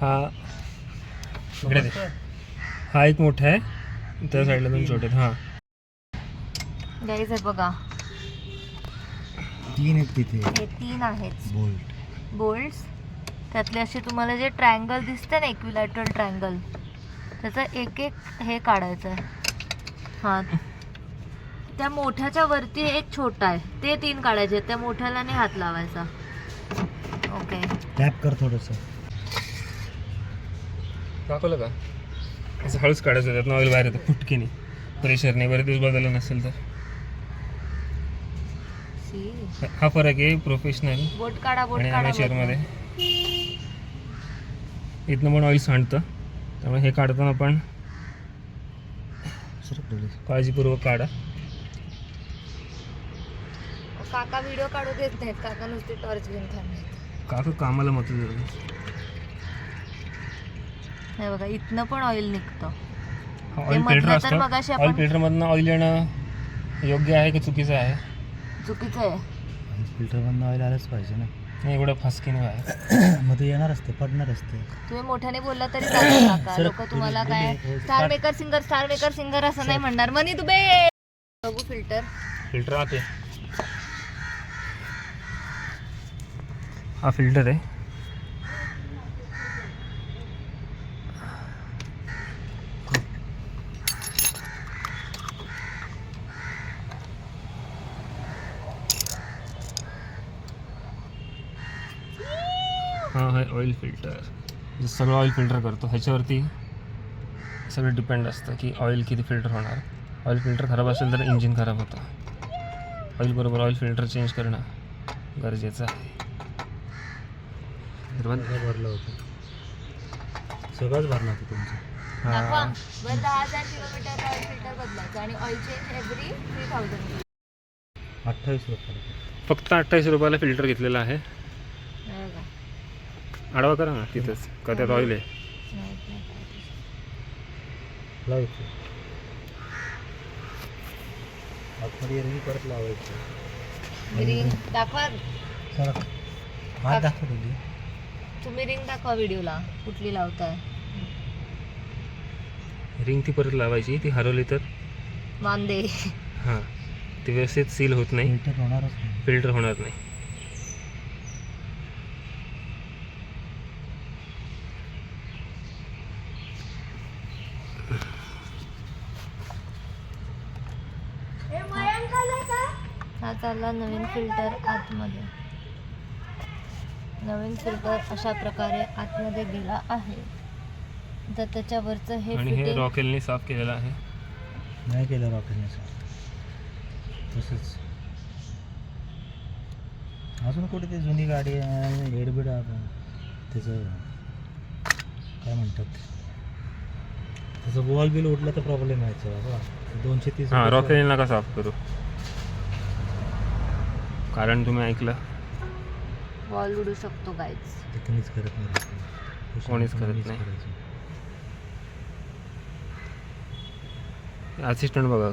हा इकडे दे. हा एक मोठा आहे, त्या साईडला 2 छोटे आहेत. हा गाईज आहे बघा, 3 आहेत तिथे. हे 3 आहेत बोल्ट बोल्ट्स. त्यातले असे तुम्हाला जे ट्रायंगल दिसते ना, इक्विलॅटरल ट्रायंगल, त्याचं एक एक हे काढायचं आहे. हां, त्या मोठ्याच्या वरती एक छोटा आहे, ते 3 काढायचे. त्या मोठ्याला नाही हात लावायचा. ओके, टॅप कर थोडंसं. दाखवलं का? असं हळूच काढायचं, त्यातनं ऑइल बाहेर येतं फुटकीने, प्रेशरने. बरेच दिवस बदललं नसेल तर. हा फरक आहे प्रोफेशनल बोट काढा, बोट आणि काढा. अमेचरमध्ये. इथनं पण ऑइल सांडतं, त्यामुळे हे काढताना पण काळजीपूर्वक काढा. काका व्हिडिओ काढू देत नाहीत, काका नुसते टॉर्च घेऊन थांबतात. काका कामाला मत देतो. हे बघा, इथनं पण ऑइल निघतं. ऑइल फिल्टर असतं. ऑइल फिल्टरमधनं ऑइल येणं योग्य आहे की चुकीचं आहे? चुकीचं आहे. फिल्टरमधनं ऑइल आलंच पाहिजे ना. नाही, एवढं फासकीने आहे. मग ते येणार असते, पडणार असते. तुम्ही मोठ्याने बोलला तरी चालेल काका. लोक तुम्हाला काय स्टार मेकर सिंगर असं नाही म्हणणार. मनी दुबे बघू फिल्टर आते. हा फिल्टर आहे. हा आहे ऑइल फिल्टर. जे सगळं ऑइल फिल्टर करतो, ह्याच्यावरती सगळं डिपेंड असतं की ऑइल किती फिल्टर होणार. ऑइल फिल्टर खराब असेल तर इंजिन खराब होतं. ऑइल बरोबर ऑइल फिल्टर चेंज करणं गरजेचं आहे. भरलं होतं, सगळंच भरलं होतं तुमचं. दाखवा. 10,000 किलोमीटर ऑइल फिल्टर बदलायचं आणि ऑइल चेंज एव्हरी 3,000. 28 रुपये फक्त 28 रुपयाला फिल्टर घेतलेला आहे. आडवा करा ना तिथंच, का त्यात ऑइल आहे. लावायचं आतमध्ये रिंग परत लावायचं. रिंग दाखवा. हात दाखवली. तुम्ही रिंग दाखवा व्हिडिओला, कुठली लावताय. रिंग ती परत लावायची, ती हरवली तर वांदे. हां, ती व्यवस्थित सील होत नाही, फिल्टर होणारच नाही. फिल्टर होणार नाही. हा चालला नवीन फिल्टर आतमध्ये. नवीन फिल्टर अशा प्रकारे आतमध्ये गेला आहे. तर त्याच्यावरचं हे आणि हे रॉकेलने साफ केलेलं आहे. नाही केलं रॉकेलने साफ, तसंच. अजून कुठे ते जुनी गाडी हेडबीड त्याचं काय म्हणतात, त्याचं बॉल बिल उठलं तर प्रॉब्लेम यायचा बाबा. 230. हां, रॉकेलने नका साफ करू, कारण तुम्ही ऐकलं, बॉल उडू शकतो गाईज. ते कोणीच करत नाही. कोणीच करत नाही. असिस्टंट बघा